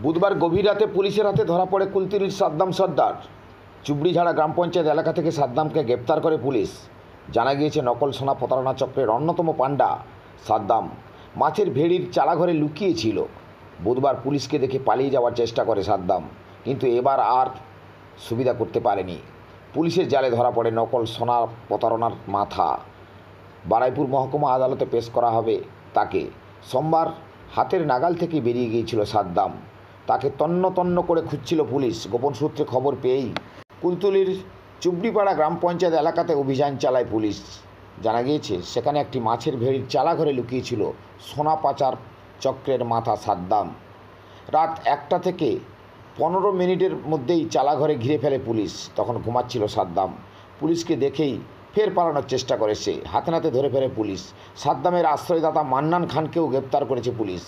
বুধবার গভীর রাতে পুলিশের হাতে ধরা পড়ে কুলতলির সাদ্দাম সর্দার। চুবড়িঝাড়া গ্রাম পঞ্চায়েত এলাকা থেকে সাদ্দামকে গ্রেপ্তার করে পুলিশ। জানা গিয়েছে নকল সোনা প্রতারণা চক্রের অন্যতম পাণ্ডা সাদ্দাম মাছের ভেড়ির চালাঘরে লুকিয়েছিল। বুধবার পুলিশকে দেখে পালিয়ে যাওয়ার চেষ্টা করে সাদ্দাম, কিন্তু এবার আর সুবিধা করতে পারেনি। পুলিশের জালে ধরা পড়ে নকল সোনা প্রতারণার মাথা। বারুইপুর মহকুমা আদালতে পেশ করা হবে তাকে। সোমবার হাতের নাগাল থেকে বেরিয়ে গিয়েছিল সাদ্দাম। তাকে তন্ন তন্ন করে খুঁজছিল পুলিশ। গোপন সূত্রে খবর পেয়েই কুলতলির চুবড়িপাড়া গ্রাম পঞ্চায়েত এলাকাতে অভিযান চালায় পুলিশ। জানা গিয়েছে সেখানে একটি মাছের ভেড়ির চালাঘরে লুকিয়েছিল সোনা পাচার চক্রের মাথা সাদ্দাম। রাত 1টা থেকে 15 মিনিটের মধ্যেই চালাঘরে ঘিরে ফেলে পুলিশ। তখন ঘুমাচ্ছিল সাদ্দাম। পুলিশকে দেখেই ফের পালানোর চেষ্টা করে সে। হাতে নাতে ধরে ফেলে পুলিশ। সাদ্দামের আশ্রয়দাতা মান্নান খানকেও গ্রেপ্তার করেছে পুলিশ।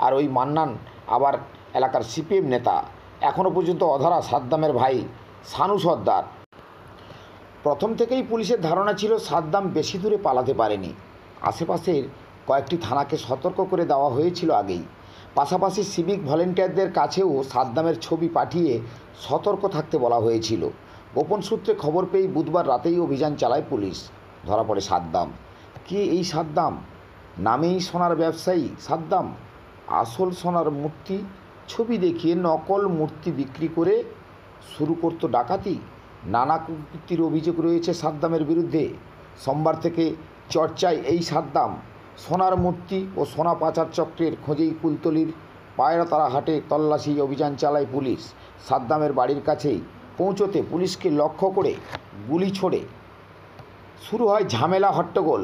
আর ওই মান্নান আবার এলাকার সিপিএম নেতা। এখনও পর্যন্ত অধরা সাদ্দামের ভাই সানু সর্দার। প্রথম থেকেই পুলিশের ধারণা ছিল সাদ্দাম বেশি দূরে পালাতে পারেনি। আশেপাশের কয়েকটি থানাকে সতর্ক করে দেওয়া হয়েছিল আগেই। পাশাপাশি সিভিক ভলেন্টিয়ারদের কাছেও সাদ্দামের ছবি পাঠিয়ে সতর্ক থাকতে বলা হয়েছিল। গোপন সূত্রে খবর পেয়েই বুধবার রাতেই অভিযান চালায় পুলিশ। ধরা পড়ে সাদ্দাম। কে এই সাদ্দাম? নামেই সোনার ব্যবসায়ী সাদ্দাম। আসল সোনার মূর্তি ছবি দেখিয়ে নকল মূর্তি বিক্রি করে শুরু করত ডাকাতি। নানা কুকীর্তির অভিযোগ রয়েছে সাদ্দামের বিরুদ্ধে। সোমবার থেকে চর্চায় এই সাদ্দাম। সোনার মূর্তি ও সোনা পাচার চক্রের খোঁজেই কুলতলির পায়রাতারা হাটে তল্লাশি অভিযান চালায় পুলিশ। সাদ্দামের বাড়ির কাছেই পৌঁছতে পুলিশকে লক্ষ্য করে গুলি ছোড়ে শুরু হয় ঝামেলা হট্টগোল।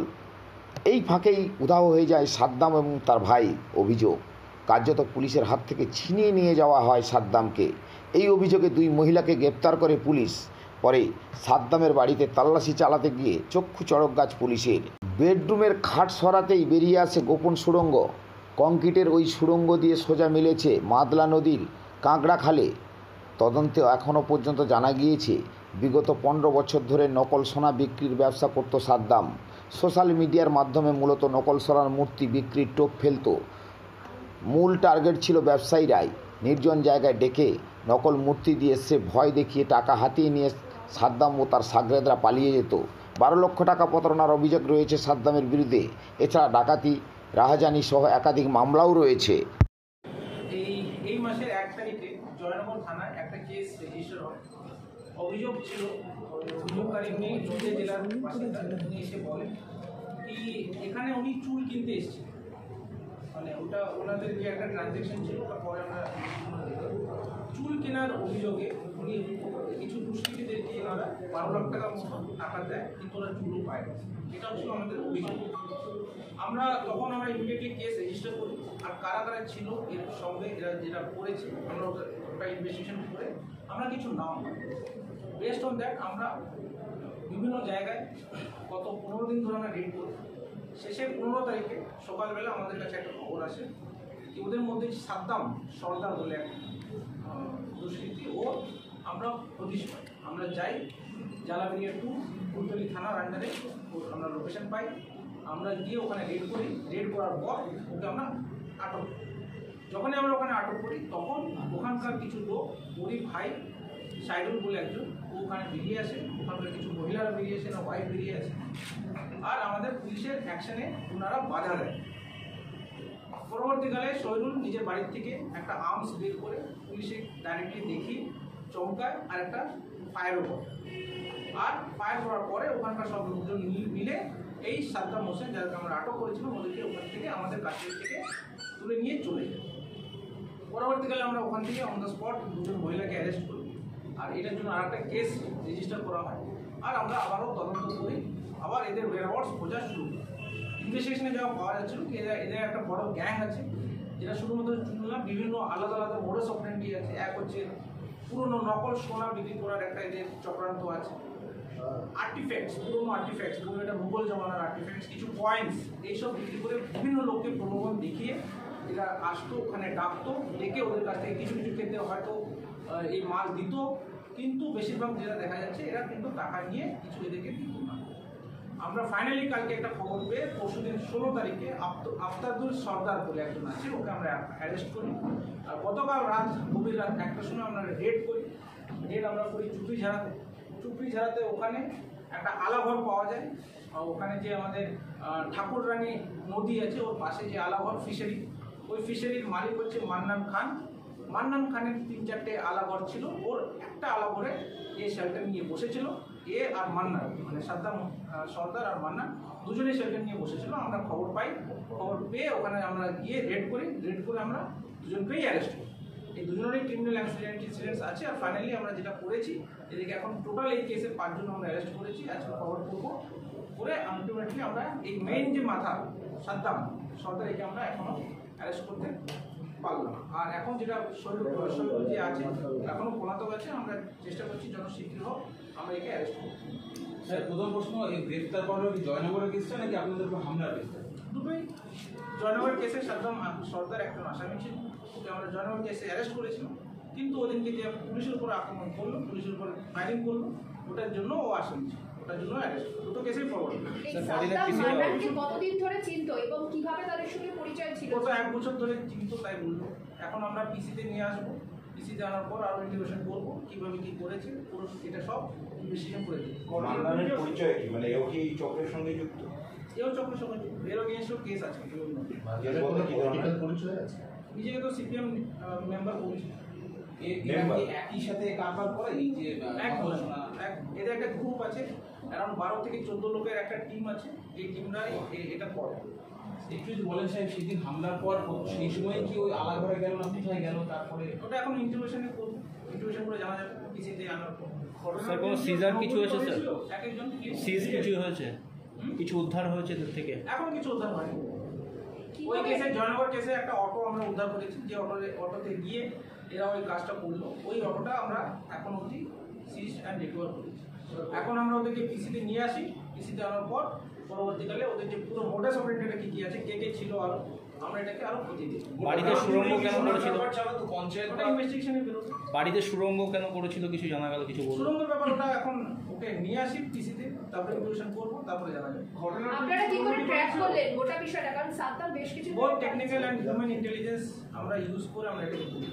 এই ফাঁকেই উধাও হয়ে যায় সাদ্দাম এবং তার ভাই। অভিযোগ কার্যত পুলিশের হাত থেকে ছিনিয়ে নিয়ে যাওয়া হয় সাদ্দামকে। এই অভিযোগে 2 মহিলাকে গ্রেপ্তার করে পুলিশ। পরে সাদ্দামের বাড়িতে তল্লাশি চালাতে গিয়ে চক্ষু চড়ক গাছ পুলিশের। বেডরুমের খাট সরাতেই বেরিয়ে আসে গোপন সুড়ঙ্গ। কংক্রিটের ওই সুড়ঙ্গ দিয়ে সোজা মিলেছে মাদলা নদীর কাঁকড়া খালে। তদন্তে এখনও পর্যন্ত জানা গিয়েছে বিগত 15 বছর ধরে নকল সোনা বিক্রির ব্যবসা করত সাদ্দাম। সোশ্যাল মিডিয়ার মাধ্যমে মূলত নকল সোনার মূর্তি বিক্রির টোপ ফেলত। মূল টার্গেট ছিল ব্যবসায়ীরাই। নির্জন জায়গায় ডেকে নকল মূর্তি দিয়ে সে ভয় দেখিয়ে টাকা হাতিয়ে নিয়ে সাদ্দাম ও তার সাগরেদরা পালিয়ে যেত। 12 লক্ষ টাকা প্রতারণার অভিযোগ রয়েছে সাদ্দামের বিরুদ্ধে। এছাড়া ডাকাতি, রাহাজানি সহ একাধিক মামলাও রয়েছে। এই মাসের 1 তারিখে জয়নগর থানায় একটা কেস রেজিস্টার হয়। অভিযোগ ছিল অভিযোগকারী উনি নদিয়া জেলার বাসিন্দা। উনি এসে বলেন কি এখানে উনি চুল কিনতে এসেছিলেন, মানে ওটা ওনাদের যে একটা ট্রানজ্যাকশন ছিল ওটা পরে আমরা চুল কেনার অভিযোগে উনি কিছু দুষ্কৃতীদেরকে এনারা 12 লাখ টাকার মতো টাকা দেয়, কিন্তু ওরা চুলও পায় না। এটা হচ্ছিল আমাদের অভিযোগ। তখন আমরা ইমিডিয়েটলি কেস রেজিস্টার করি। আর কারা কারা ছিল এর সঙ্গে এরা যেটা করেছে আমরা ওটা ইনভেস্টিগেশন করে আমরা কিছু নাম বেস্ট অন দ্যাট আমরা বিভিন্ন জায়গায় গত 15 দিন ধরে আমরা রেড করি। শেষে 15 তারিখে সকালবেলা আমাদের কাছে একটা খবর আসে যে ওদের মধ্যে সাদ্দাম সর্দার বলে এক দুষ্কৃতী ও আমরা হদিশ পাই। আমরা যাই জালাবেরিয়া 2 কুলতলি থানার আন্ডারে আমরা লোকেশন পাই। আমরা গিয়ে ওখানে রেড করি। রেড করার পর ওকে আমরা আটক করি। যখনই আমরা ওখানে আটক করি তখন ওখানকার কিছু লোক, ওরই ভাই সাইডুল বলে একজন, ও ওখানে বেরিয়ে আসে। ওখানকার কিছু মহিলারা বেরিয়ে আসে, না ওয়াইফ বেরিয়ে আসে। আর আমাদের পুলিশের অ্যাকশনে ওনারা বাধা দেয়। পরবর্তীকালে শহীদুল নিজের বাড়ির থেকে একটা আর্মস বের করে পুলিশে ডাইরেক্টলি দেখি চমকায় আর একটা ফায়ারও করে। আর ফায়ার করার পরে ওখানকার সব লোকজন মিলে এই সাদ্দাম হোসেন যাদেরকে আমরা আটক করেছিলাম ওদেরকে ওখান থেকে আমাদের কাছের থেকে তুলে নিয়ে চলে যায়। পরবর্তীকালে আমরা ওখান থেকে অন দ্য স্পট 2জন মহিলাকে অ্যারেস্ট করি। আর এটার জন্য আরেকটা কেস রেজিস্টার করা হয়। আর আমরা আবারও তদন্ত করি, আবার এদের ওয়্যারহাউস খোঁজা শুরু করি। ইনভেস্টিগেশনে যাওয়া পাওয়া যাচ্ছিল কি এদের একটা বড় গ্যাং আছে, যেটা শুধুমাত্র চুল না, বিভিন্ন আলাদা আলাদা মোডাস অপারেন্ডি আছে। এক হচ্ছে পুরনো নকল সোনা বিক্রি করার একটা এদের চক্রান্ত আছে। আর্টিফ্যাক্টস, পুরনো আর্টিফ্যাক্টস, পুরো এটা মুঘল জমানার আর্টিফ্যাক্টস, কিছু কয়েন্স, এইসব বিক্রি করে বিভিন্ন লোককে প্রলোভন দেখিয়ে এরা আসতো, ওখানে ডাকতো, ডেকে ওদের কাছ থেকে কিছু কিছু ক্ষেত্রে হয়তো এই মাল দিত, কিন্তু বেশিরভাগ যেটা দেখা যাচ্ছে এরা কিন্তু টাকা নিয়ে কিছু এদেরকে দিত না। আমরা ফাইনালি কালকে একটা খবর পেয়ে পরশুদিন 16 তারিখে আফতাবুল সর্দার বলে একজন আছে, ওকে আমরা অ্যারেস্ট করি। আর গতকাল রাত গভীর রাত 1টার সময় আমরা রেড করি। আমরা করি চুপড়িঝাড়াতে ওখানে একটা আলাঘর পাওয়া যায়। আর ওখানে যে আমাদের ঠাকুররানী নদী আছে ওর পাশে যে আলাঘর ফিশারি, ওই ফিশারির মালিক হচ্ছে মান্নান খানের 3-4টে আলাঘর ছিল। ওর একটা আলাঘরে এ শেল্টার নিয়ে বসেছিল, এ আর মান্নান, মানে সাদ্দাম সর্দার আর মান্নান দুজনেই শেল্টার নিয়ে বসেছিল। আমরা খবর পেয়ে ওখানে আমরা গিয়ে রেড করে আমরা দুজনকেই অ্যারেস্ট করি। এই দুজনেরই ক্রিমিনাল ইনসিডেন্টস আছে। আর ফাইনালি আমরা যেটা করেছি, এদিকে এখন টোটাল এই কেসে 5 জন আমরা অ্যারেস্ট করেছি। আজকে খবর করে আলটিমেটলি আমরা এই মেইন যে মাথা সাদ্দাম সর্দার, একে আমরা এখনো অ্যারেস্ট করতে পারলাম। আর এখন যেটা শরীর যে আছে এখনো পলাতক আছে, আমরা চেষ্টা করছি যত শীঘ্র হোক আমরা একে অ্যারেস্ট করব। স্যার, প্রথম প্রশ্ন, এই গ্রেফতার করানো কি জয়নগরের কেসটা নাকি আপনাদের উপর হামলার কেসটা? দুটোই। জয়নগর কেসে সাদ্দাম সর্দার একজন আসামি ছিল, ওকে আমরা জয়নগর কেসে অ্যারেস্ট করেছিলাম। কিন্তু ওদিনকে যে পুলিশের উপর আক্রমণ করলো, পুলিশের উপর ফায়ারিং করলো, ওটার জন্য ও আসামি ছিল, ওটার জন্য অ্যারেস্ট। দুটো কেসেই ফরওয়ার্ড। এই সাদ্দাম মান্নানকে কতদিন ধরে চিনতো এবং কিভাবে তাদের সঙ্গে পরিচয় ছিল? গত 1 বছর ধরে চিন্ত, তাই বললো। এখন আমরা পিসিতে নিয়ে আসবো, পিসিতে আনার পর আরও ইন্টিগ্রেশন করবো, কীভাবে কী করেছে পুরো এটা সব ইনভেস্টিগেশন করে দিই। মান্নানের পরিচয় কি, মানে এও কি এই চক্রের সঙ্গে যুক্ত? এও চক্রের সঙ্গে এর এগেইনস্টও কেস আছে। এর মধ্যে কি ধরনের পরিচয় আছে? নিজেকে তো সিপিএম মেম্বার বলছি। একই সাথে কারবার করে এই যে এদের একটা গ্রুপ আছে, অ্যারাউন্ড 12 থেকে 14 লোকের একটা টিম আছে। এই টিমরা এটা করে। একটু যদি বলেন সাহেব, সেদিন হামলার পর সেই সময় কি ওই আলাঘরে গেল না কোথায় গেল? তারপরে ওটা এখন ইন্টিগ্রেশনে করবো, ইন্টিগ্রেশন করে জানা যাবে পিসিতে আনার পর। স্যার, কোনো সিজার কিছু হয়েছে স্যার? এক একজন সিজ কিছু হয়েছে? কিছু উদ্ধার হয়েছে এদের থেকে? এখন কিছু উদ্ধার হয়নি। ওই কেসে জয়নগর কেসে একটা অটো আমরা উদ্ধার করেছি, যে অটোতে গিয়ে এরা ওই কাজটা করলো। ওই অটোটা আমরা এখন অবধি সিজ অ্যান্ড রিকভার করেছি। এখন আমরা ওদেরকে পিসিতে নিয়ে আসি, পিসিতে আনার পর পরবর্তীকালে ওদের যে পুরো মোডাস অপারেন্ডিটা কি আছে, কে ছিল আরো, আমরা এটাকে আরো ক্ষতি দিই। বাড়িতে সুড়ঙ্গ কেন করেছিল? ওটা ইনভেস্টিগেশনে বেরোবে। বাড়িতে সুড়ঙ্গ কেন করেছিল কিছু জানা গেল? কিছু বলুন। সুড়ঙ্গের ব্যাপার ওটা এখন ওকে নিয়ে আসি পিসিতে, তারপরে ইনভেস্টিগেশন করবো, তারপরে জানা যাবে। আপনারা কি করে ট্র্যাক করলেন গোটা বিষয়টা? কারণ সাদ্দাম বেশ কিছু both technical and human intelligence আমরা ইউজ করে আমরা এটাকে করি।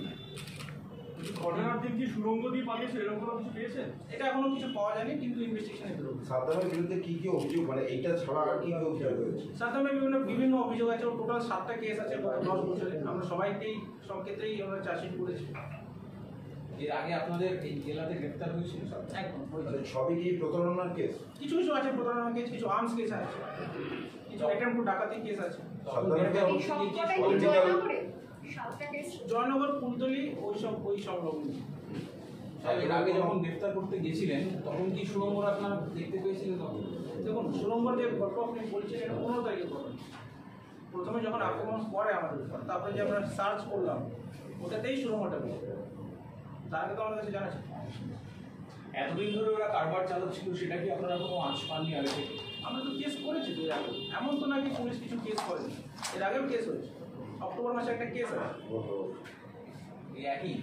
ঘটনার দিন কি সুড়ঙ্গ দিয়ে পালিয়েছে, এরকম কোনো কিছু পেয়েছেন? এটা এখনো কিছু পাওয়া যায়নি, কিন্তু ইনভেস্টিগেশনে বেরোবে। সাদ্দামের বিরুদ্ধে কি কি অভিযোগ, মানে এইটা ছাড়া আর কি কি অভিযোগ রয়েছে? সাদ্দামের বিভিন্ন অভিযোগ আছে। ওর টোটাল 7টা কেস আছে গত 10 বছরে। আমরা সব ক্ষেত্রেই আমরা চার্জশিট করেছি। এর আগে আপনাদের এই জেলাতে গ্রেফতার হয়েছিল স্যার? একদম মানে সবই কি প্রতারণার কেস? কিছু আছে প্রতারণা কেস, কিছু আর্মস কেস আছে, কিছু অ্যাটেম্প টু ডাকাতি কেস আছে। সাদ্দামকে এই সবকটাই কি জয়নগরে? 7টা কেস জয়নগর, কুলতলি, ওই সব লোক। এর আগে যখন গ্রেফতার করতে গেছিলেন তখন কি সুড়ঙ্গরা আপনারা দেখতে পেয়েছিলেন? তখন দেখুন, সুড়ঙ্গর যে গল্প আপনি বলছেন, এটা 15 তারিখে ঘটনা। প্রথমে যখন আক্রমণ করে আমাদের উপর, তারপরে যে আমরা সার্চ করলাম, ওটাতেই সুড়ঙ্গটা পেয়েছি। তার আগে তো আমাদের কাছে জানা ছিল। এতদিন ধরে ওরা কারবার চালাচ্ছিল, সেটা কি আপনারা কোনো আঁচ পাননি আগে থেকে? আমরা তো কেস করেছি তো এর আগে, এমন তো নাকি পুলিশ কিছু কেস করেনি। এর আগেও কেস হয়েছে, অক্টোবর মাসে একটা কেস আছে। এই একই